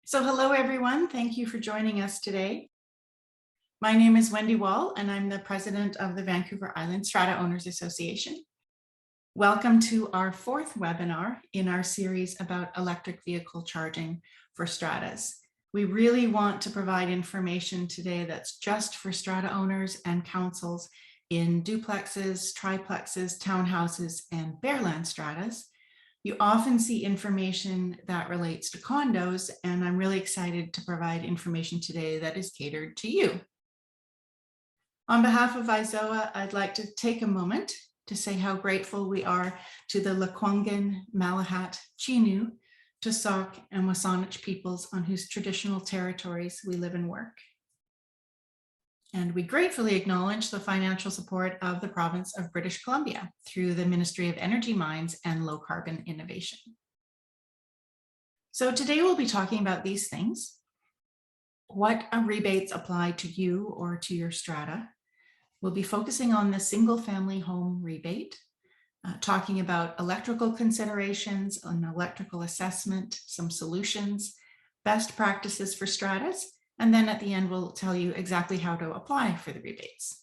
So hello, everyone. Thank you for joining us today. My name is Wendy Wall, and I'm the president of the Vancouver Island Strata Owners Association. Welcome to our fourth webinar in our series about electric vehicle charging for stratas. We really want to provide information today that's just for strata owners and councils in duplexes, triplexes, townhouses, and bareland stratas. You often see information that relates to condos, and I'm really excited to provide information today that is catered to you. On behalf of IZOA, I'd like to take a moment to say how grateful we are to the Lekwungen, Malahat, Chinuu, Tusok, and Wasanich peoples on whose traditional territories we live and work. And we gratefully acknowledge the financial support of the province of British Columbia through the Ministry of Energy, Mines, and Low Carbon Innovation. So today we'll be talking about these things. What rebates apply to you or to your strata? We'll be focusing on the single family home rebate, talking about electrical considerations, an electrical assessment, some solutions, best practices for stratas, and then at the end, we'll tell you exactly how to apply for the rebates.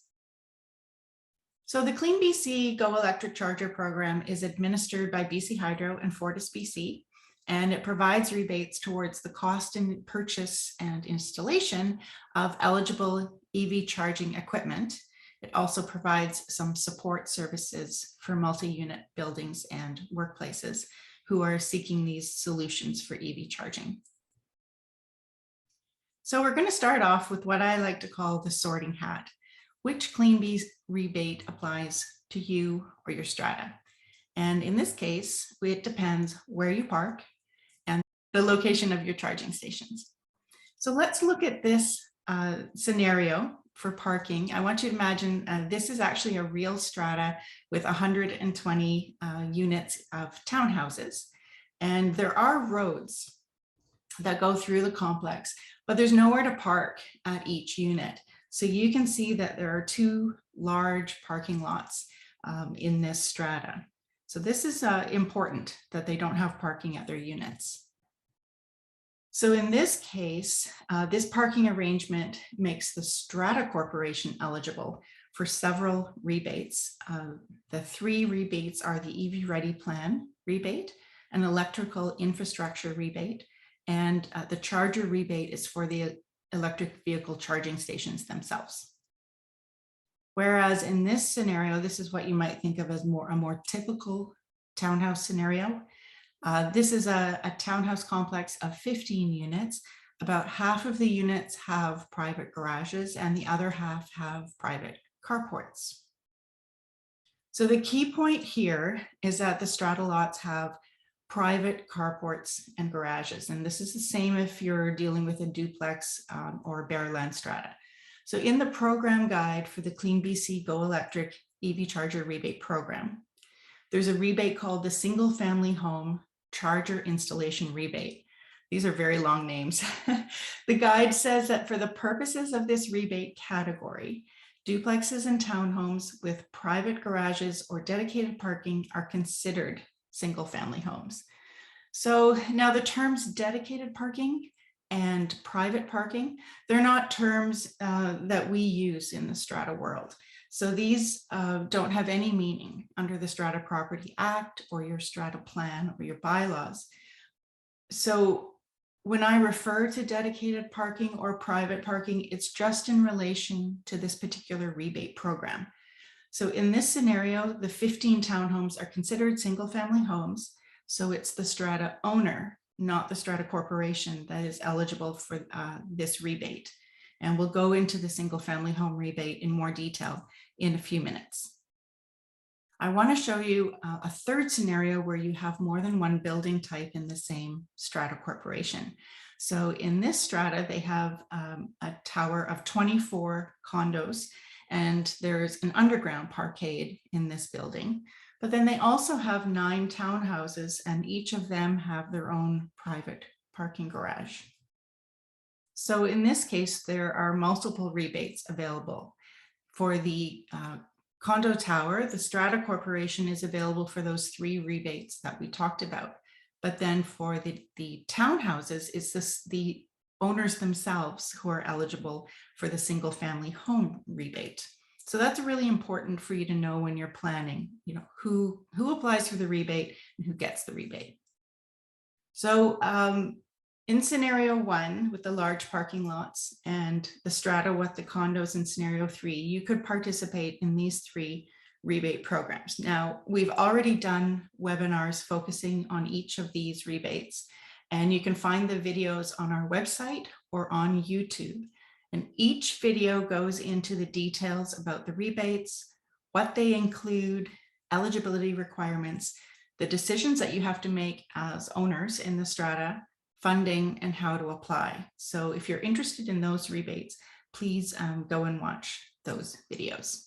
So the CleanBC Go Electric Charger program is administered by BC Hydro and FortisBC, and it provides rebates towards the cost and purchase and installation of eligible EV charging equipment. It also provides some support services for multi-unit buildings and workplaces who are seeking these solutions for EV charging. So we're going to start off with what I like to call the sorting hat. Which CleanBC rebate applies to you or your strata? And in this case, it depends where you park and the location of your charging stations. So let's look at this scenario for parking. I want you to imagine this is actually a real strata with 120 units of townhouses. And there are roads that go through the complex, but there's nowhere to park at each unit. So you can see that there are two large parking lots in this strata. So this is important that they don't have parking at their units. So in this case, this parking arrangement makes the Strata Corporation eligible for several rebates. The three rebates are the EV Ready Plan rebate, an electrical infrastructure rebate, and the charger rebate is for the electric vehicle charging stations themselves. Whereas in this scenario, this is what you might think of as a more typical townhouse scenario. This is a townhouse complex of 15 units. About half of the units have private garages and the other half have private carports. So the key point here is that the strata lots have private carports and garages. And this is the same if you're dealing with a duplex or bareland strata. So in the program guide for the CleanBC Go Electric EV Charger Rebate Program, there's a rebate called the Single Family Home Charger Installation Rebate. These are very long names. The guide says that for the purposes of this rebate category, duplexes and townhomes with private garages or dedicated parking are considered single family homes. So now the terms dedicated parking and private parking, they're not terms that we use in the strata world. So these don't have any meaning under the Strata Property Act or your strata plan or your bylaws. So when I refer to dedicated parking or private parking, it's just in relation to this particular rebate program. So in this scenario, the 15 townhomes are considered single family homes. So it's the strata owner, not the Strata Corporation, that is eligible for this rebate. And we'll go into the single family home rebate in more detail in a few minutes. I want to show you a third scenario where you have more than one building type in the same strata corporation. So in this strata, they have a tower of 24 condos, and there's an underground parkade in this building. But then they also have 9 townhouses, and each of them have their own private parking garage. So in this case, there are multiple rebates available. For the condo tower, the Strata Corporation is available for those 3 rebates that we talked about. But then for the townhouses, it's the owners themselves who are eligible for the single family home rebate. So that's really important for you to know when you're planning, who applies for the rebate and who gets the rebate. So in scenario 1, with the large parking lots and the strata with the condos in scenario 3, you could participate in these 3 rebate programs. Now, we've already done webinars focusing on each of these rebates, and you can find the videos on our website or on YouTube. And each video goes into the details about the rebates, what they include, eligibility requirements, the decisions that you have to make as owners in the strata, funding, and how to apply. So if you're interested in those rebates, please go and watch those videos.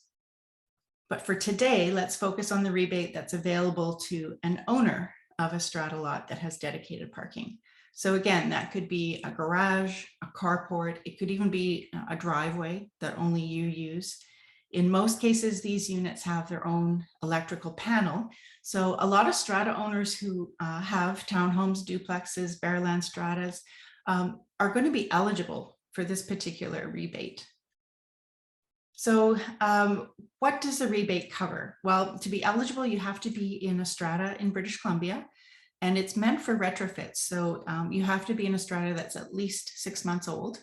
But for today, let's focus on the rebate that's available to an owner of a strata lot that has dedicated parking. So again, that could be a garage, a carport, it could even be a driveway that only you use. In most cases, these units have their own electrical panel. So a lot of strata owners who have townhomes, duplexes, bare land stratas are going to be eligible for this particular rebate. So what does the rebate cover? Well, to be eligible, you have to be in a strata in British Columbia, and it's meant for retrofits. So you have to be in a strata that's at least 6 months old.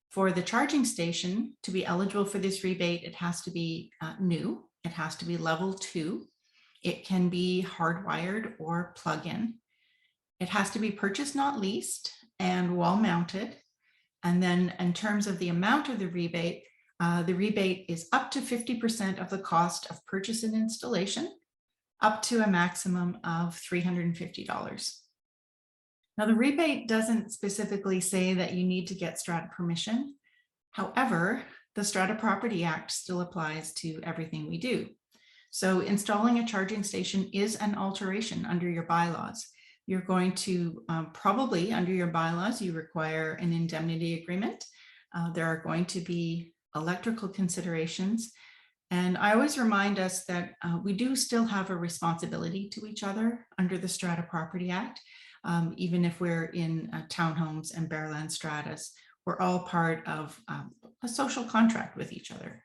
For the charging station to be eligible for this rebate, it has to be new. It has to be level 2. It can be hardwired or plug-in. It has to be purchased, not leased, and wall mounted. And then in terms of the amount of the rebate is up to 50% of the cost of purchase and installation, up to a maximum of $350. Now, the rebate doesn't specifically say that you need to get strata permission. However, the Strata Property Act still applies to everything we do. So installing a charging station is an alteration under your bylaws. You're going to probably, under your bylaws, you require an indemnity agreement. There are going to be electrical considerations. And I always remind us that we do still have a responsibility to each other under the Strata Property Act. Even if we're in townhomes and bare land stratas, we're all part of a social contract with each other.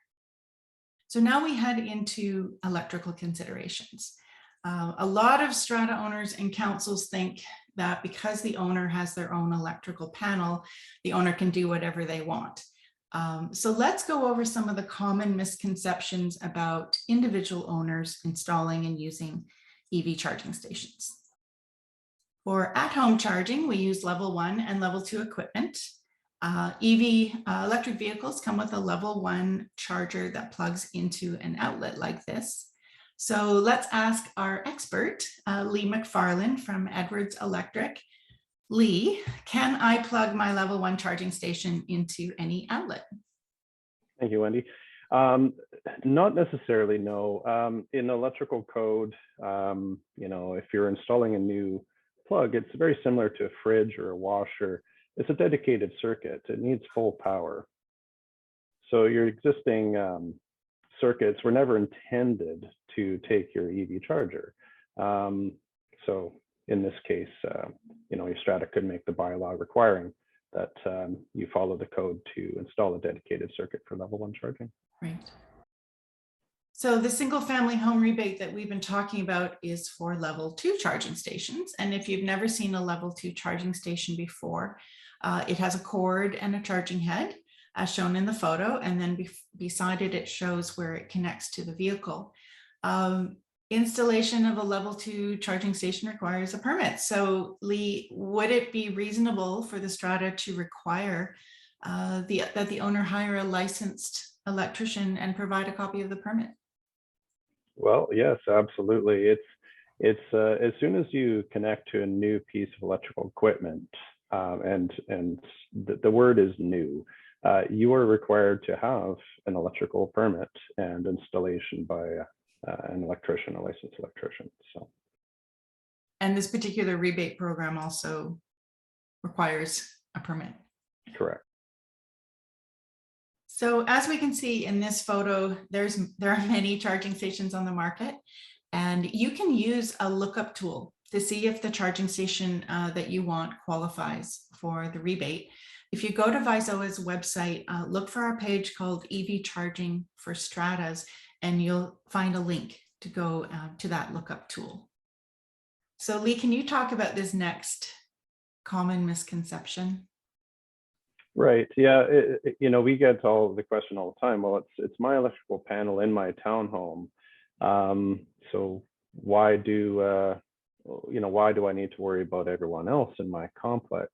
So now we head into electrical considerations. A lot of strata owners and councils think that because the owner has their own electrical panel, the owner can do whatever they want. So let's go over some of the common misconceptions about individual owners installing and using EV charging stations. For at-home charging, we use level 1 and level 2 equipment. Electric vehicles come with a level 1 charger that plugs into an outlet like this. So let's ask our expert, Lee McFarland from Edwards Electric. Lee, can I plug my level 1 charging station into any outlet? Thank you, Wendy. Not necessarily, no. In electrical code, if you're installing a new plug, it's very similar to a fridge or a washer. It's a dedicated circuit. It needs full power. So your existing circuits were never intended to take your EV charger. So in this case, your strata could make the bylaw requiring that you follow the code to install a dedicated circuit for level 1 charging. Right. So the single family home rebate that we've been talking about is for level 2 charging stations. And if you've never seen a level 2 charging station before, it has a cord and a charging head as shown in the photo. And then beside it, it shows where it connects to the vehicle. Installation of a level 2 charging station requires a permit. So Lee, would it be reasonable for the strata to require that the owner hire a licensed electrician and provide a copy of the permit? Well, yes, absolutely. It's as soon as you connect to a new piece of electrical equipment, and the word is new, you are required to have an electrical permit and installation by an electrician, a licensed electrician. So, and this particular rebate program also requires a permit. Correct. So as we can see in this photo, there are many charging stations on the market, and you can use a lookup tool to see if the charging station that you want qualifies for the rebate, if you go to Visoa's website, look for our page called EV Charging for Stratas, and you'll find a link to go to that lookup tool. So Lee, can you talk about this next common misconception? Right. Yeah. We get the question all the time. Well, it's my electrical panel in my townhome. So why do I need to worry about everyone else in my complex?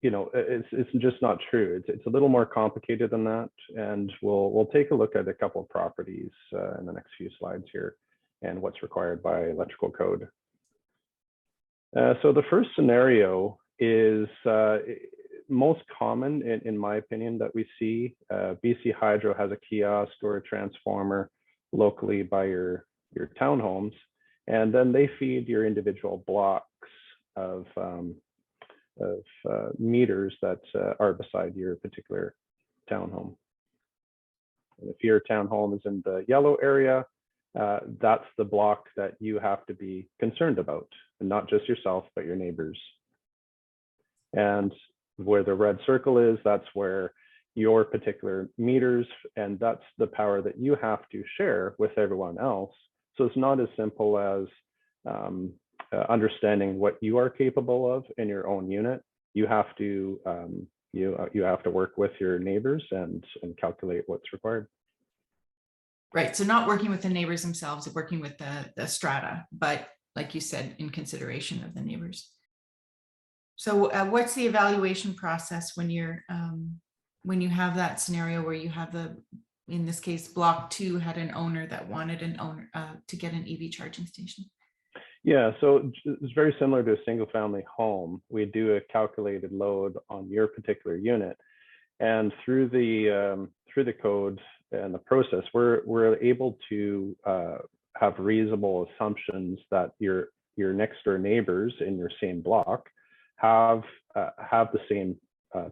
It's just not true. It's a little more complicated than that, and we'll take a look at a couple of properties in the next few slides here, and what's required by electrical code. So the first scenario is most common, in my opinion, that we see. BC Hydro has a kiosk or a transformer locally by your townhomes, and then they feed your individual blocks of meters that are beside your particular townhome. And if your townhome is in the yellow area, that's the block that you have to be concerned about, and not just yourself, but your neighbors. And where the red circle is, that's where your particular meters, and that's the power that you have to share with everyone else. So it's not as simple as understanding what you are capable of in your own unit. You have to you have to work with your neighbors and calculate what's required. Right. So not working with the neighbors themselves, working with the strata, but like you said, in consideration of the neighbors. So what's the evaluation process when you're when you have that scenario where you have in this case, block 2 had an owner that wanted an owner to get an EV charging station? Yeah, so it's very similar to a single family home. We do a calculated load on your particular unit, and through the code and the process, we're able to have reasonable assumptions that your next door neighbors in your same block have the same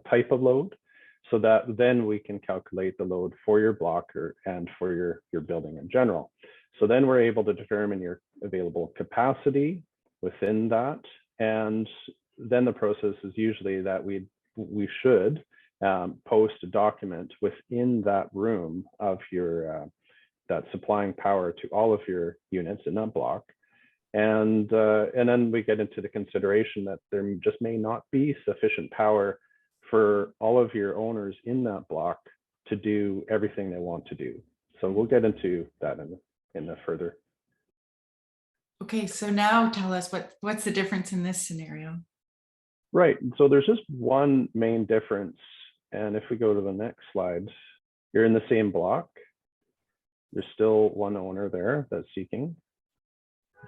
type of load, so that then we can calculate the load for your block and for your building in general. So then we're able to determine your available capacity within that, and then the process is usually that we should post a document within that room of your that's supplying power to all of your units in that block. And then we get into the consideration that there just may not be sufficient power for all of your owners in that block to do everything they want to do. So we'll get into that in the further. Okay, so now tell us what's the difference in this scenario? Right. So there's just one main difference. And if we go to the next slide, you're in the same block. There's still one owner there that's seeking.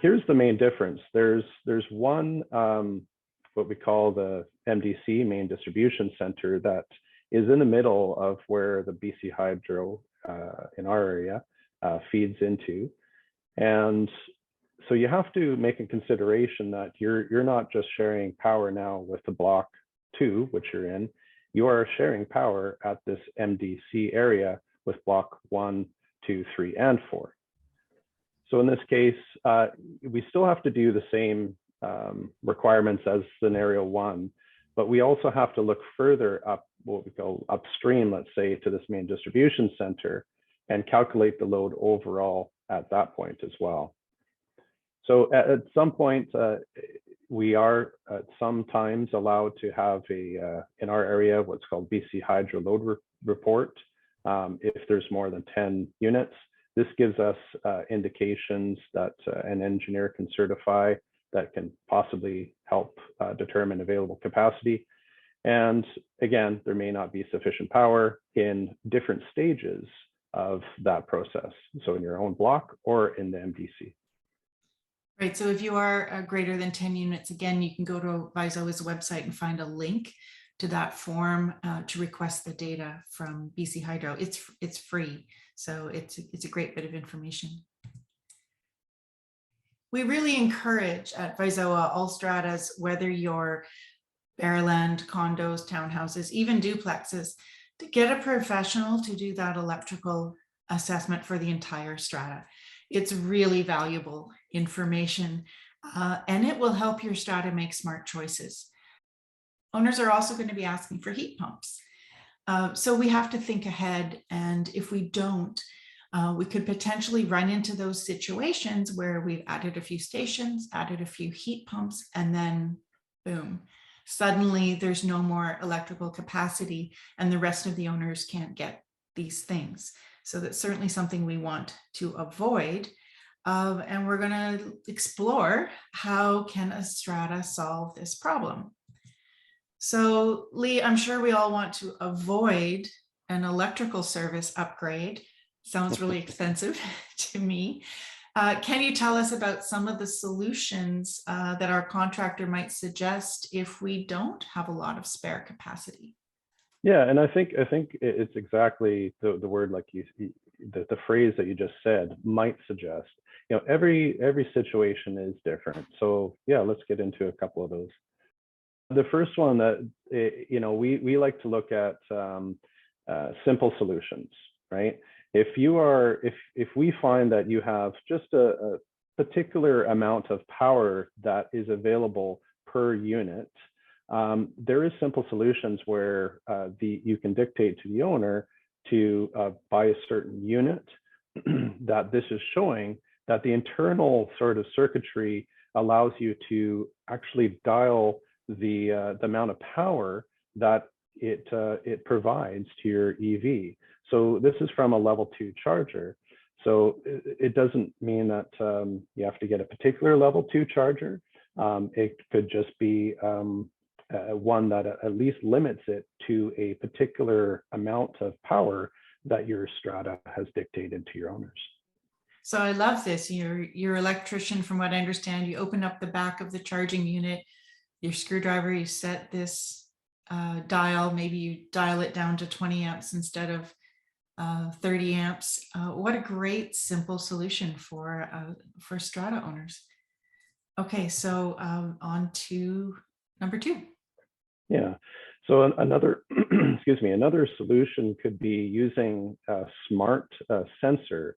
Here's the main difference. There's one, what we call the MDC, main distribution center, that is in the middle of where the BC Hydro in our area feeds into. And so you have to make a consideration that you're not just sharing power now with the block 2, which you're in. You are sharing power at this MDC area with block 1, 2, 3, and 4. So in this case, we still have to do the same requirements as scenario 1, but we also have to look further up, what we call upstream, let's say, to this main distribution center, and calculate the load overall at that point as well. So at some point, we are sometimes allowed to have in our area, what's called BC Hydro load report. If there's more than 10 units, this gives us indications that an engineer can certify that can possibly help determine available capacity. And again, there may not be sufficient power in different stages of that process. So in your own block or in the MDC. Right, so if you are greater than 10 units, again, you can go to Visoa's website and find a link to that form to request the data from BC Hydro. It's free, so it's a great bit of information. We really encourage at Visoa all stratas, whether you're Bearland, condos, townhouses, even duplexes, to get a professional to do that electrical assessment for the entire strata. It's really valuable information and it will help your strata make smart choices. Owners are also going to be asking for heat pumps. So we have to think ahead. And if we don't, we could potentially run into those situations where we've added a few stations, added a few heat pumps, and then boom, suddenly there's no more electrical capacity and the rest of the owners can't get these things. So that's certainly something we want to avoid. And we're going to explore how can a strata solve this problem. So Lee, I'm sure we all want to avoid an electrical service upgrade. Sounds really expensive to me. Can you tell us about some of the solutions that our contractor might suggest if we don't have a lot of spare capacity? Yeah, and I think it's exactly the word, like the phrase that you just said, might suggest. You know, every situation is different. So yeah, let's get into a couple of those. The first one that you know, we like to look at simple solutions, right? If we find that you have just a particular amount of power that is available per unit, there is simple solutions where you can dictate to the owner to buy a certain unit that this is showing that the internal sort of circuitry allows you to actually dial the amount of power that it provides to your EV. So this is from a level 2 charger. So it doesn't mean that you have to get a particular level 2 charger. It could just be one that at least limits it to a particular amount of power that your strata has dictated to your owners. So I love this. Your electrician, from what I understand, you open up the back of the charging unit, your screwdriver, you set this dial, maybe you dial it down to 20 amps instead of 30 amps. What a great simple solution for strata owners. Okay, so on to number 2. Yeah. So another, excuse me, another solution could be using a smart sensor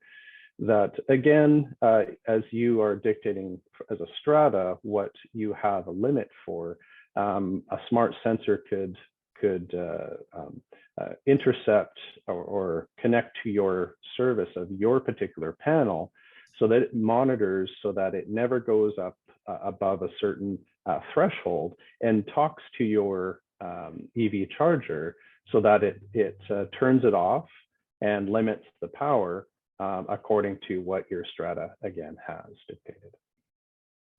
that, again, as you are dictating as a strata what you have a limit for, a smart sensor could intercept or connect to your service of your particular panel, so that it monitors so that it never goes up above a certain threshold, and talks to your EV charger so that it turns it off and limits the power according to what your strata, again, has dictated.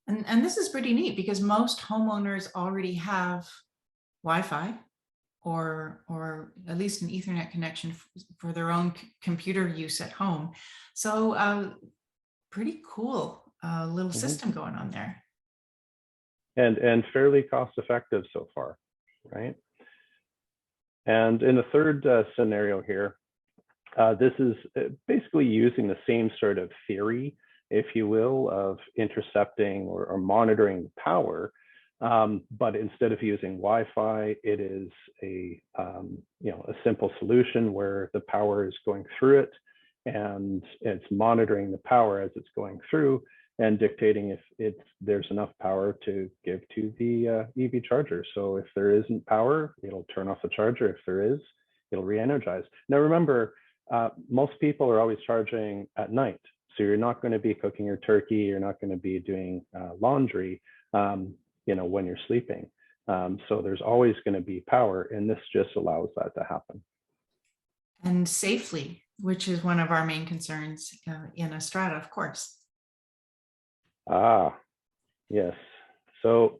And this is pretty neat because most homeowners already have Wi-Fi or at least an Ethernet connection for their own computer use at home. So pretty cool little system going on there. And fairly cost effective so far, right? And in the third scenario here, this is basically using the same sort of theory, if you will, of intercepting or monitoring power. But instead of using Wi-Fi, it is a simple solution where the power is going through it, and it's monitoring the power as it's going through and dictating if there's enough power to give to the EV charger. So if there isn't power, it'll turn off the charger. If there is, it'll re-energize. Now remember, most people are always charging at night. So you're not going to be cooking your turkey, you're not going to be doing laundry, when you're sleeping. So there's always going to be power, and this just allows that to happen. And safely, which is one of our main concerns in a strata, of course. Ah, yes. So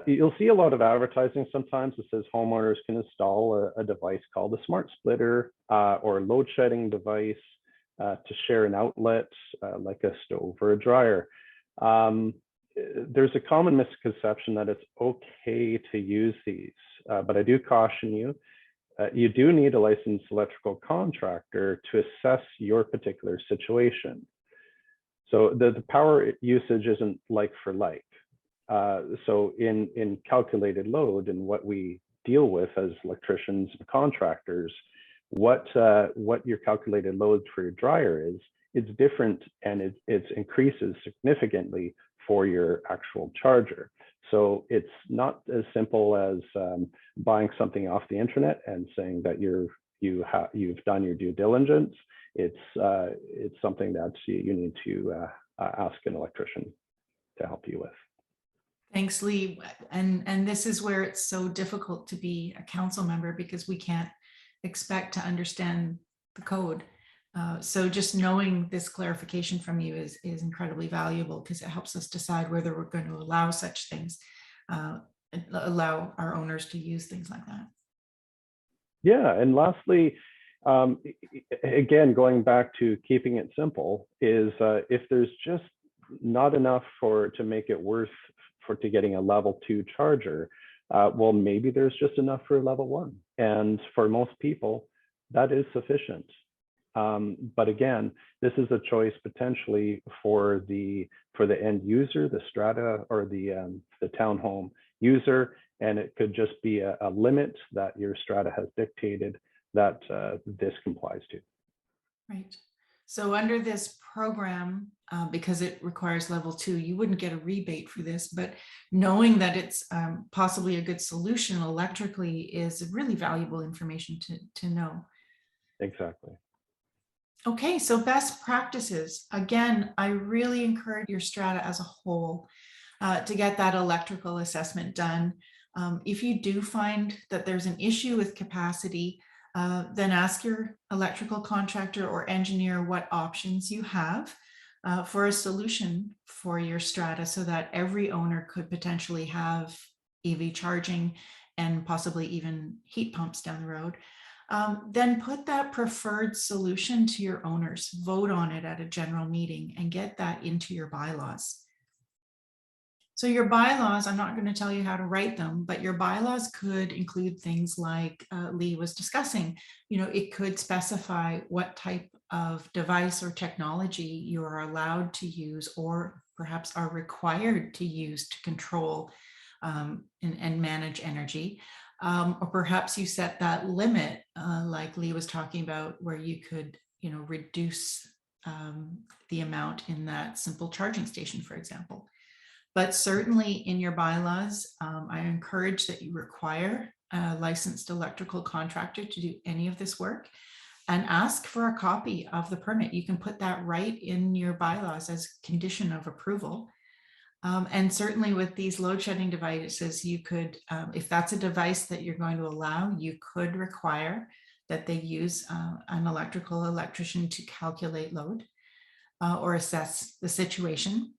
you'll see a lot of advertising sometimes that says homeowners can install a device called a smart splitter or load shedding device to share an outlet like a stove or a dryer. There's a common misconception that it's okay to use these, but I do caution you, you do need a licensed electrical contractor to assess your particular situation. So the power usage isn't like for like. So in calculated load and what we deal with as electricians and contractors, what your calculated load for your dryer is, it's different, and it increases significantly for your actual charger. So it's not as simple as buying something off the internet and saying that you've done your due diligence. It's something that you need to ask an electrician to help you with. Thanks, Lee. And this is where it's so difficult to be a council member, because we can't expect to understand the code. So just knowing this clarification from you is incredibly valuable, because it helps us decide whether we're going to allow such things, allow our owners to use things like that. Yeah, and lastly, again, going back to keeping it simple, is if there's just not enough to make it worth to getting a level 2 charger, well, maybe there's just enough for level 1, and for most people that is sufficient. But again, this is a choice potentially for the end user, the strata or the townhome user, and it could just be a limit that your strata has dictated that this complies to. Right. So under this program, because it requires level 2, you wouldn't get a rebate for this, but knowing that it's possibly a good solution electrically is really valuable information to know. Exactly. Okay, so best practices. Again, I really encourage your strata as a whole to get that electrical assessment done. If you do find that there's an issue with capacity, then ask your electrical contractor or engineer what options you have for a solution for your strata, so that every owner could potentially have EV charging and possibly even heat pumps down the road. Then put that preferred solution to your owners, vote on it at a general meeting, and get that into your bylaws. So your bylaws, I'm not going to tell you how to write them, but your bylaws could include things like Lee was discussing. It could specify what type of device or technology you are allowed to use, or perhaps are required to use to control and manage energy. Or perhaps you set that limit, like Lee was talking about, where you could, reduce the amount in that simple charging station, for example. But certainly in your bylaws, I encourage that you require a licensed electrical contractor to do any of this work, and ask for a copy of the permit. You can put that right in your bylaws as condition of approval. And certainly with these load shedding devices, you could, if that's a device that you're going to allow, you could require that they use an electrician to calculate load or assess the situation.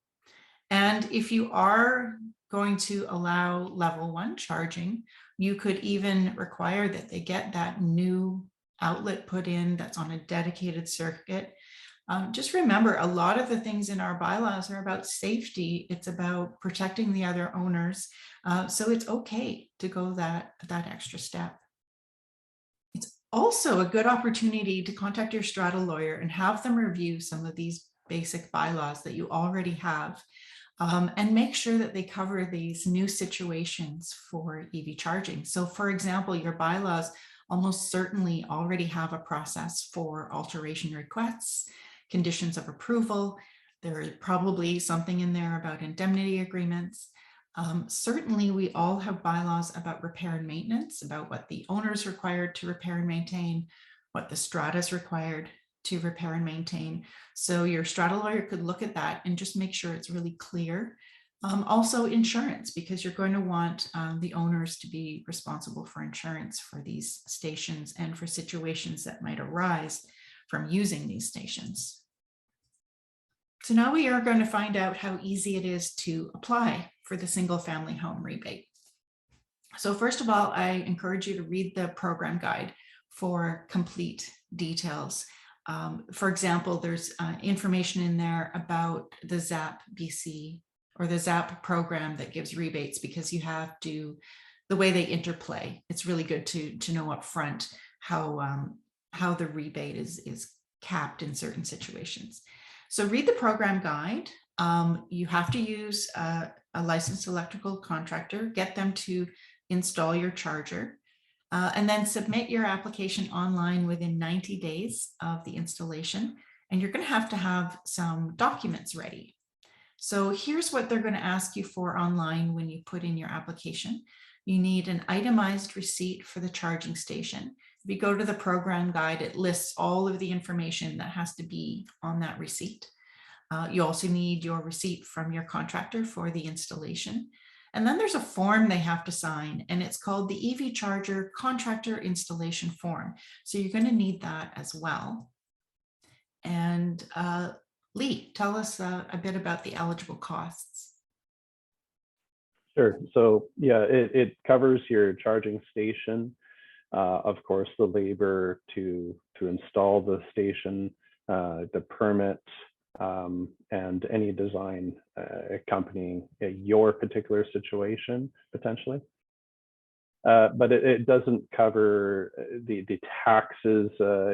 And if you are going to allow level 1 charging, you could even require that they get that new outlet put in that's on a dedicated circuit. Just remember, a lot of the things in our bylaws are about safety. It's about protecting the other owners. So it's okay to go that extra step. It's also a good opportunity to contact your strata lawyer and have them review some of these basic bylaws that you already have, and make sure that they cover these new situations for EV charging. So for example, your bylaws almost certainly already have a process for alteration requests, conditions of approval. There is probably something in there about indemnity agreements. Certainly we all have bylaws about repair and maintenance, about what the owner is required to repair and maintain, what the strata is required to repair and maintain. So your strata lawyer could look at that and just make sure it's really clear. Also insurance, because you're going to want the owners to be responsible for insurance for these stations and for situations that might arise from using these stations. So now we are going to find out how easy it is to apply for the single family home rebate. So first of all, I encourage you to read the program guide for complete details. For example, there's information in there about the ZAP BC or the ZAP program that gives rebates, because you have to, the way they interplay, it's really good to know up front how the rebate is capped in certain situations. So read the program guide. You have to use a licensed electrical contractor, get them to install your charger, and then submit your application online within 90 days of the installation. And you're going to have some documents ready. So here's what they're going to ask you for online when you put in your application. You need an itemized receipt for the charging station. If you go to the program guide, it lists all of the information that has to be on that receipt. You also need your receipt from your contractor for the installation. And then there's a form they have to sign, and it's called the EV Charger Contractor Installation Form. So you're going to need that as well. And Lee, tell us a bit about the eligible costs. Sure. So yeah, it covers your charging station, of course, the labor to install the station, the permit, and any design accompanying your particular situation potentially. But it doesn't cover the taxes,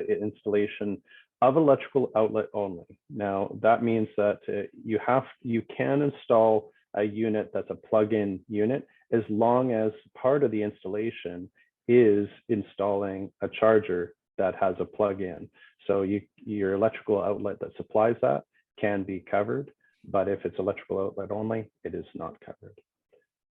installation of electrical outlet only. Now that means that you can install a unit that's a plug-in unit as long as part of the installation is installing a charger that has a plug-in. So your electrical outlet that supplies that can be covered, but if it's electrical outlet only, it is not covered.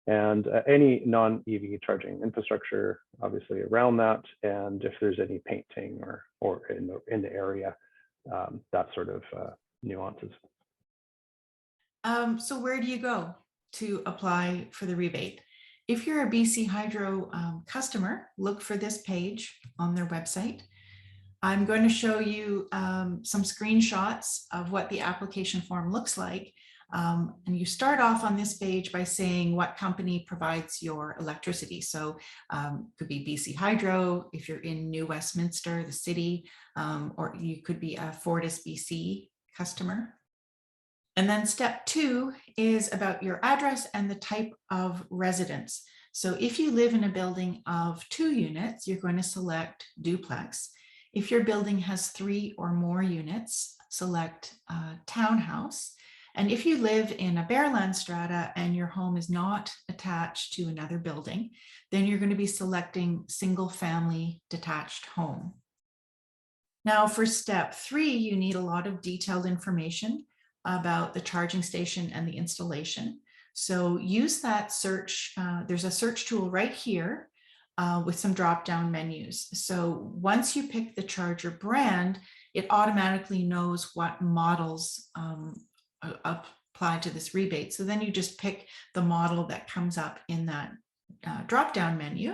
And any non-EV charging infrastructure, obviously around that, and if there's any painting or in the area, that sort of nuances. So where do you go to apply for the rebate? If you're a BC Hydro customer, look for this page on their website. I'm going to show you some screenshots of what the application form looks like. And you start off on this page by saying what company provides your electricity. So could be BC Hydro if you're in New Westminster, the city, or you could be a FortisBC customer. And then step 2 is about your address and the type of residence. So if you live in a building of 2 units, you're going to select duplex. If your building has 3 or more units, select townhouse. And if you live in a Bearland strata and your home is not attached to another building, then you're going to be selecting single family detached home. Now for step 3, you need a lot of detailed information about the charging station and the installation. So use that search. There's a search tool right here with some drop-down menus. So once you pick the charger brand, it automatically knows what models apply to this rebate. So then you just pick the model that comes up in that drop-down menu.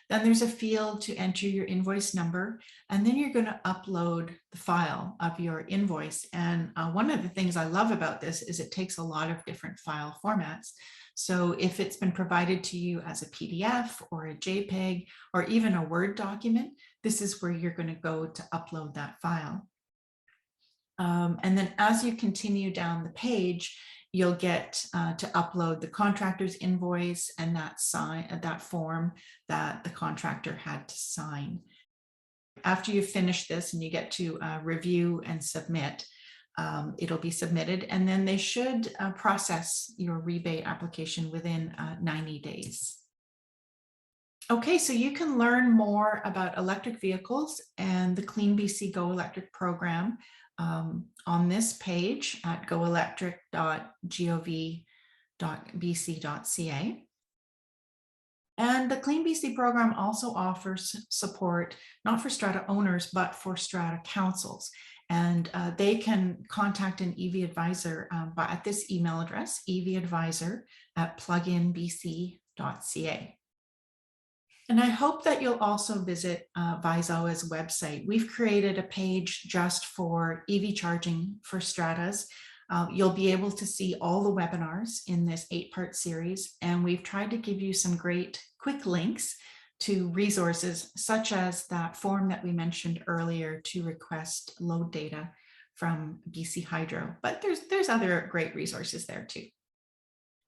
Then there's a field to enter your invoice number, and then you're going to upload the file of your invoice. And one of the things I love about this is it takes a lot of different file formats. So if it's been provided to you as a PDF or a JPEG or even a Word document, this is where you're going to go to upload that file. And then as you continue down the page, you'll get to upload the contractor's invoice and that form that the contractor had to sign. After you finish this and you get to review and submit, it'll be submitted, and then they should process your rebate application within 90 days. Okay, so you can learn more about electric vehicles and the Clean BC Go Electric program on this page at goelectric.gov.bc.ca. And the Clean BC program also offers support, not for strata owners, but for strata councils. And they can contact an EV advisor at this email address, evadvisor@pluginbc.ca. And I hope that you'll also visit Visoa's website. We've created a page just for EV charging for stratas. You'll be able to see all the webinars in this 8-part series, and we've tried to give you some great quick links to resources such as that form that we mentioned earlier to request load data from BC Hydro. But there's other great resources there too.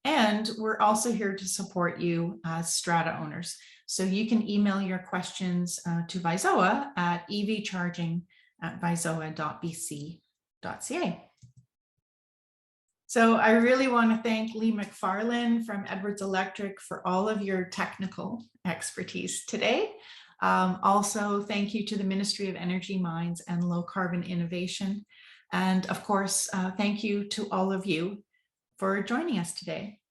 And we're also here to support you as strata owners. So you can email your questions to Visoa at evcharging@visoa.bc.ca. So I really want to thank Lee McFarlane from Edwards Electric for all of your technical expertise today. Also, thank you to the Ministry of Energy, Mines and Low Carbon Innovation. And of course, thank you to all of you for joining us today.